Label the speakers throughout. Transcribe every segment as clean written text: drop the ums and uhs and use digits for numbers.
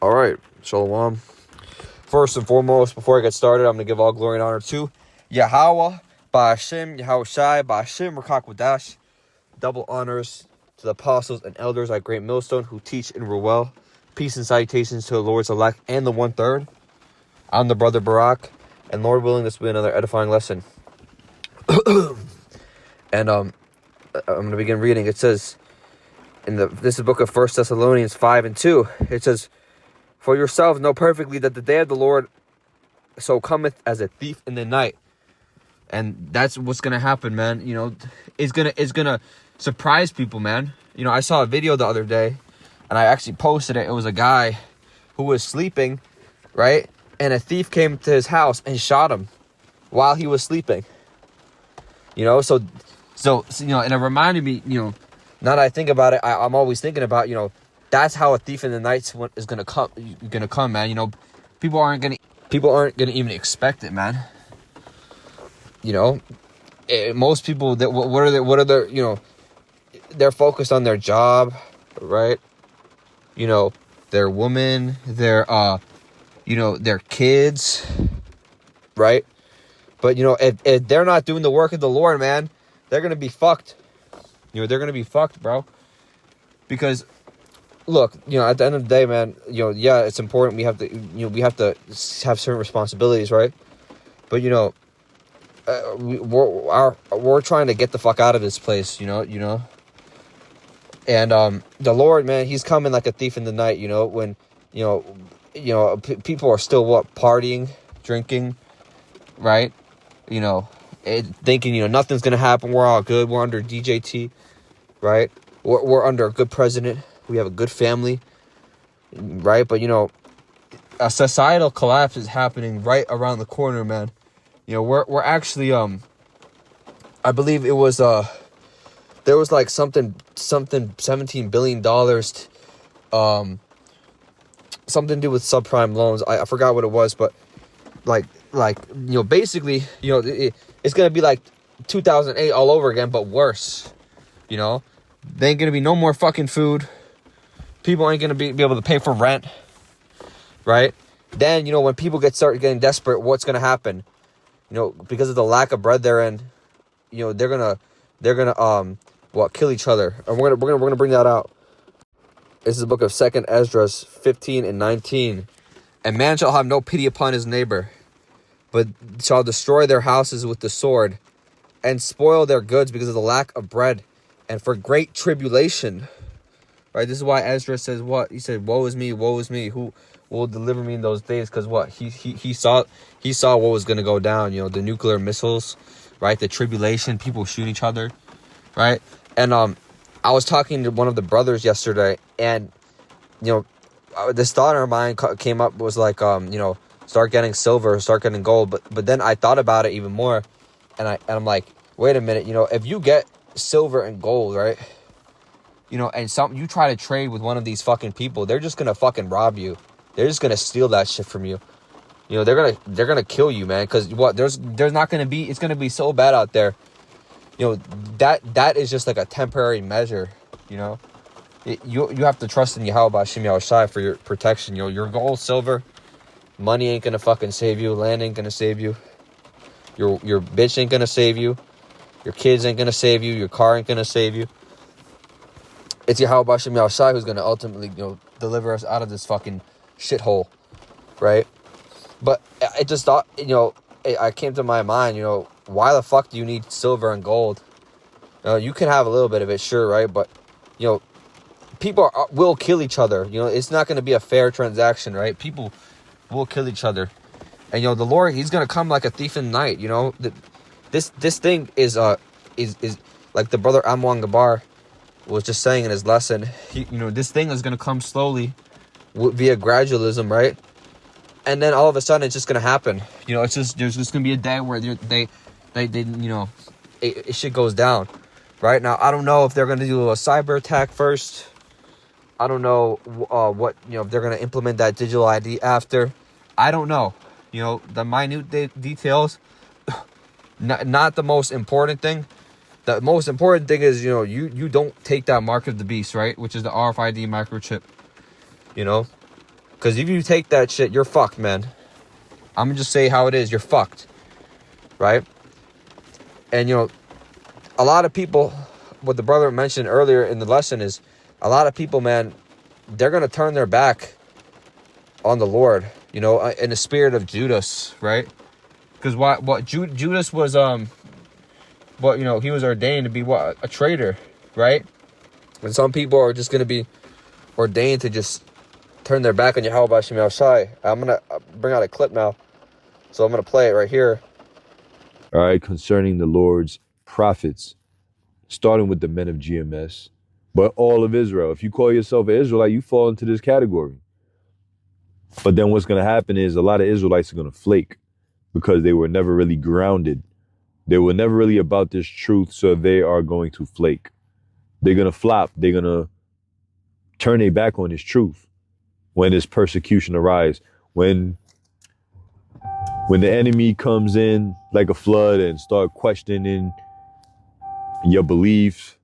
Speaker 1: All right, Shalom. First and foremost, before I get started, I'm going to give all glory and honor to Yahweh, Ba'ashem, Yahushai, Ba'ashem, Rakakwadash. Double honors to the apostles and elders at Great Millstone who teach in Ruel. Peace and salutations to the Lord's elect and the 1/3. I'm the brother Barak, and Lord willing, this will be another edifying lesson. And I'm going to begin reading. It says, this is the book of 1 Thessalonians 5:2. It says, "For yourselves know perfectly that the day of the Lord so cometh as a thief in the night." And that's what's gonna happen, man. You know, it's gonna surprise people, man. You know, I saw a video the other day, and I actually posted it. It was a guy who was sleeping, right? And a thief came to his house and shot him while he was sleeping. You know, so you know, and it reminded me, you know, now that I think about it, I'm always thinking about, you know, that's how a thief in the night is gonna come, man. You know, people aren't gonna even expect it, man. You know, most people that what are their, you know, they're focused on their job, right? You know, their woman, their you know, their kids, right? But you know, if they're not doing the work of the Lord, man, they're gonna be fucked. You know, they're gonna be fucked, bro. Because look, you know, at the end of the day, man, you know, yeah, it's important. We have to have certain responsibilities, right? But you know, we're trying to get the fuck out of this place, you know. And the Lord, man, He's coming like a thief in the night. You know, when people are still partying, drinking, right? You know, thinking, you know, nothing's gonna happen. We're all good. We're under DJT, right? We're under a good president. We have a good family, right? But you know, a societal collapse is happening right around the corner, man. You know, we're actually I believe it was there was like something $17 billion something to do with subprime loans. I forgot what it was, but like you know, basically, you know, it's gonna be like 2008 all over again, but worse. You know, there ain't gonna be no more fucking food. People ain't gonna be able to pay for rent, right? Then, you know, when people start getting desperate, what's gonna happen? You know, because of the lack of bread they're in, you know, they're gonna kill each other. And we're gonna bring that out. This is the book of 2 Ezra 15 and 19. "And man shall have no pity upon his neighbor, but shall destroy their houses with the sword, and spoil their goods because of the lack of bread, and for great tribulation." Right? This is why Ezra says what? He said, woe is me, who will deliver me in those days? Because what? He saw what was going to go down, you know, the nuclear missiles, right? The tribulation, people shoot each other, right? And I was talking to one of the brothers yesterday, and, you know, this thought in my mind came up, was like, you know, start getting silver, start getting gold. But then I thought about it even more, and I'm like, wait a minute, you know, if you get silver and gold, right? You know, and you try to trade with one of these fucking people, they're just gonna fucking rob you. They're just gonna steal that shit from you. You know, they're gonna kill you, man. Because what? There's not gonna be. It's gonna be so bad out there. You know, that is just like a temporary measure. You know, you have to trust in Yahweh Ba'ashem Yahushai for your protection. You know, your gold, silver, money ain't gonna fucking save you. Land ain't gonna save you. Your bitch ain't gonna save you. Your kids ain't gonna save you. Your car ain't gonna save you. It's Yahweh Ba'ashem Yahushai who's going to ultimately, you know, deliver us out of this fucking shithole, right? But I just thought, you know, I came to my mind, you know, why the fuck do you need silver and gold? You can have a little bit of it, sure, right? But, you know, people will kill each other. You know, it's not going to be a fair transaction, right? People will kill each other. And, you know, the Lord, He's going to come like a thief in the night, you know? This thing is like the brother Amwan Gabar was just saying in his lesson, you know, this thing is going to come slowly via gradualism, right? And then all of a sudden it's just going to happen. You know, it's just, there's just going to be a day where they you know, shit goes down, right? Now, I don't know if they're going to do a cyber attack first. I don't know what, you know, if they're going to implement that digital ID after. I don't know. You know, the minute details, not the most important thing. The most important thing is, you know, you don't take that mark of the beast, right? Which is the RFID microchip, you know? Because if you take that shit, you're fucked, man. I'm going to just say how it is. You're fucked. Right? And, you know, a lot of people, what the brother mentioned earlier in the lesson is, a lot of people, man, they're going to turn their back on the Lord, you know, in the spirit of Judas, right? Because Judas was, you know, he was ordained to be a traitor, right? And some people are just going to be ordained to just turn their back on Yahweh Hashem Yahushai. I'm going to bring out a clip now. So I'm going to play it right here.
Speaker 2: All right, concerning the Lord's prophets, starting with the men of GMS, but all of Israel. If you call yourself an Israelite, you fall into this category. But then what's going to happen is a lot of Israelites are going to flake because they were never really grounded. They were never really about this truth, so they are going to flake. They're going to flop. They're going to turn their back on this truth when this persecution arises. When the enemy comes in like a flood and start questioning your beliefs,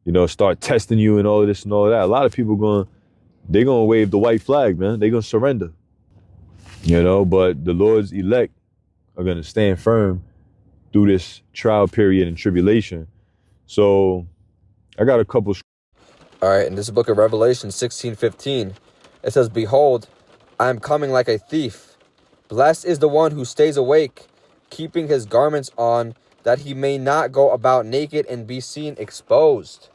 Speaker 2: you know, start testing you and all of this and all of that, a lot of people they're going to wave the white flag, man. They're going to surrender, you know, but the Lord's elect are going to stand firm through this trial period and tribulation. So I got a couple.
Speaker 1: All right, in this book of Revelation 16:15, it says, "Behold, I am coming like a thief. Blessed is the one who stays awake, keeping his garments on, that he may not go about naked and be seen exposed."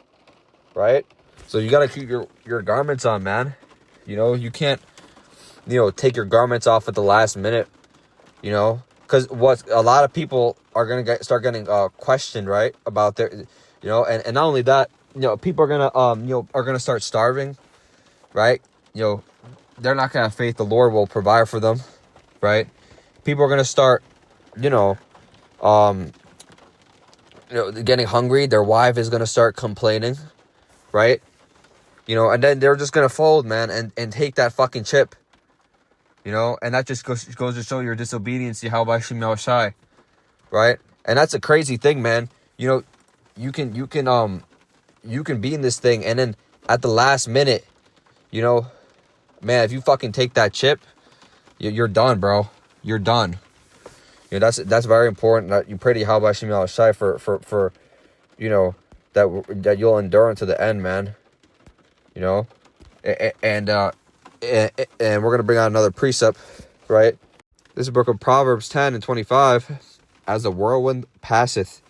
Speaker 1: Right? So you got to keep your garments on, man. You know, you can't, you know, take your garments off at the last minute, you know, because what a lot of people are going to start getting questioned, right, about their, you know, and not only that, you know, people are going to, you know, are going to start starving, right? You know, they're not going to have faith the Lord will provide for them, right? People are going to start, you know, getting hungry. Their wife is going to start complaining, right? You know, and then they're just going to fold, man, and take that fucking chip, you know, and that just goes to show your disobedience to Yahweh Hashem Yahushai, right? And that's a crazy thing, man. You know, you can be in this thing, and then at the last minute, you know, man, if you fucking take that chip, you're done, bro. You're done. You know, that's very important that you pray to Yahweh Hashem Yahushai for you know, that you'll endure unto the end, man. You know, and we're gonna bring out another precept, right? This is the book of Proverbs 10:25. "As the whirlwind passeth,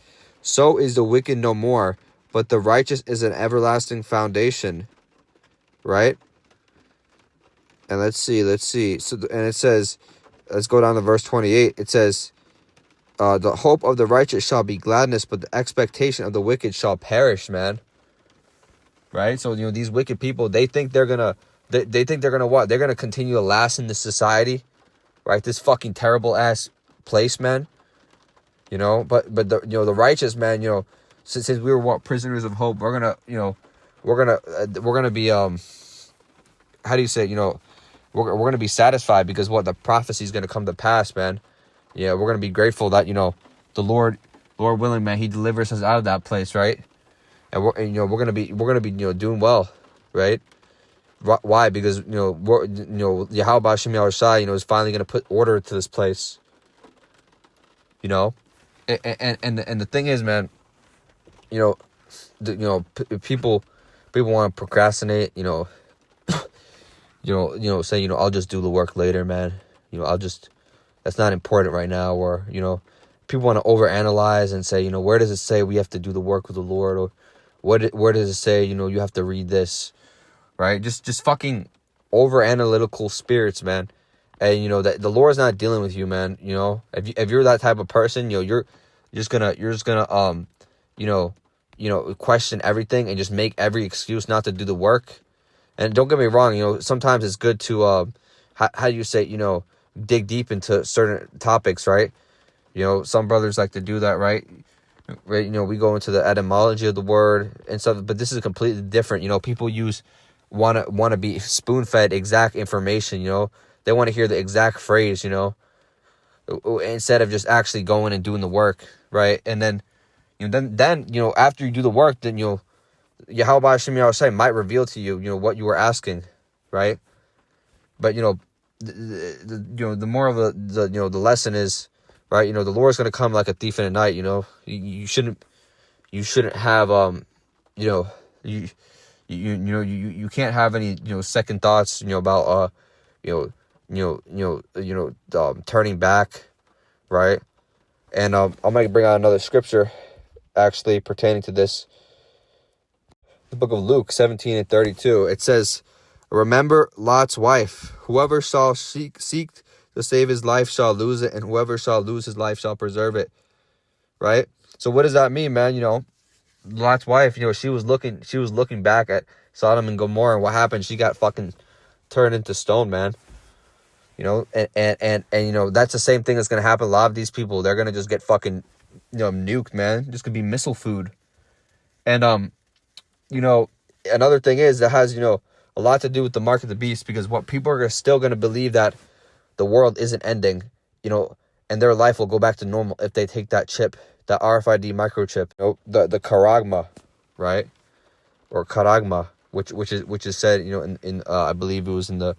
Speaker 1: so is the wicked no more, but the righteous is an everlasting foundation." Right? And let's see. So, and it says, let's go down to verse 28. It says, "The hope of the righteous shall be gladness, but the expectation of the wicked shall perish," man. Right? So, you know, these wicked people, they think they're gonna what? They're gonna continue to last in this society, right? This fucking terrible ass place, man. You know, but the, you know, the righteous, man, you know, since we were prisoners of hope, we're gonna be how do you say it? You know, we're gonna be satisfied because what, the prophecy is gonna come to pass, man. Yeah, we're gonna be grateful that, you know, the Lord willing, man, He delivers us out of that place, right? And we're gonna be you know, doing well, right? Why? Because, you know, Yahweh Hashem Yahushai, you know, is finally gonna put order to this place. You know, and the thing is, man, you know, people want to procrastinate, you know, say, you know, I'll just do the work later, man. You know, that's not important right now. Or, you know, people want to overanalyze and say, you know, where does it say we have to do the work with the Lord? Or where does it say, you know, you have to read this, right? Just fucking over-analytical spirits, man. And, you know, that the Lord's not dealing with you, man. You know, if you're that type of person, you know, you're just gonna you know, question everything and just make every excuse not to do the work. And don't get me wrong, you know, sometimes it's good to how do you say, you know, dig deep into certain topics, right? You know, some brothers like to do that, right? Right, you know, we go into the etymology of the word and stuff, but this is completely different. You know, people want to be spoon-fed exact information, you know. They want to hear the exact phrase, you know, instead of just actually going and doing the work, right? And then, you know, then you know, after you do the work, then you'll, Yahweh Hashem Yahushai might reveal to you, you know, what you were asking, right? But the moral of the lesson is, right, the Lord's going to come like a thief in the night. You shouldn't have you can't have any second thoughts about turning back, right? And I might bring out another scripture actually pertaining to this. The book of Luke 17:32. It says, "Remember Lot's wife. Whoever shall seek to save his life shall lose it, and whoever shall lose his life shall preserve it." Right? So what does that mean, man? Lot's wife, she was looking back at Sodom and Gomorrah, and what happened? She got fucking turned into stone, man. And that's the same thing that's gonna happen. A lot of these people, they're gonna just get fucking nuked, man. This could be missile food. And another thing is that has a lot to do with the mark of the beast, because what people are still gonna believe that the world isn't ending, and their life will go back to normal if they take that chip, that RFID microchip, the Karagma, right, or Karagma, which is said in I believe it was in the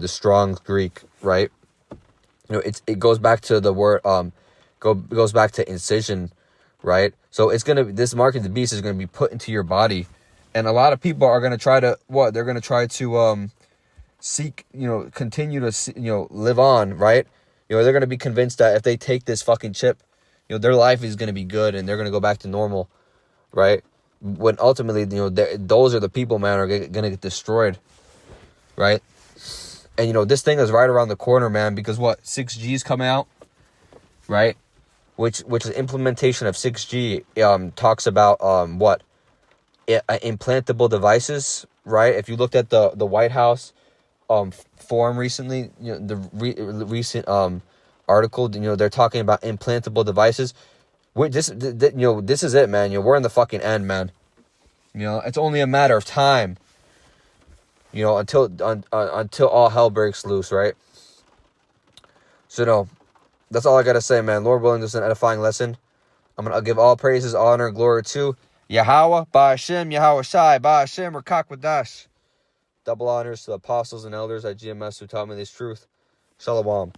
Speaker 1: Strong's Greek, right? It goes back to the word goes back to incision, right? So this mark of the beast is gonna be put into your body, and a lot of people are gonna try to they're gonna try to seek continue to live on, right? They're gonna be convinced that if they take this fucking chip, their life is gonna be good and they're gonna go back to normal, right? When ultimately those are the people, man, are gonna get destroyed, right? And this thing is right around the corner, man, because 6G's coming out, right? Which is implementation of 6G talks about implantable devices, right? If you looked at the White House forum recently, the recent article, they're talking about implantable devices. This is it, man. We're in the fucking end, man. It's only a matter of time. Until all hell breaks loose, right? So that's all I gotta say, man. Lord willing, this is an edifying lesson. I'll give all praises, honor, and glory to Yahweh, Ba'ashem, Yahweh Shai, Ba'ashem, Rakak Wadash. Double honors to the apostles and elders at GMS who taught me this truth. Shalom.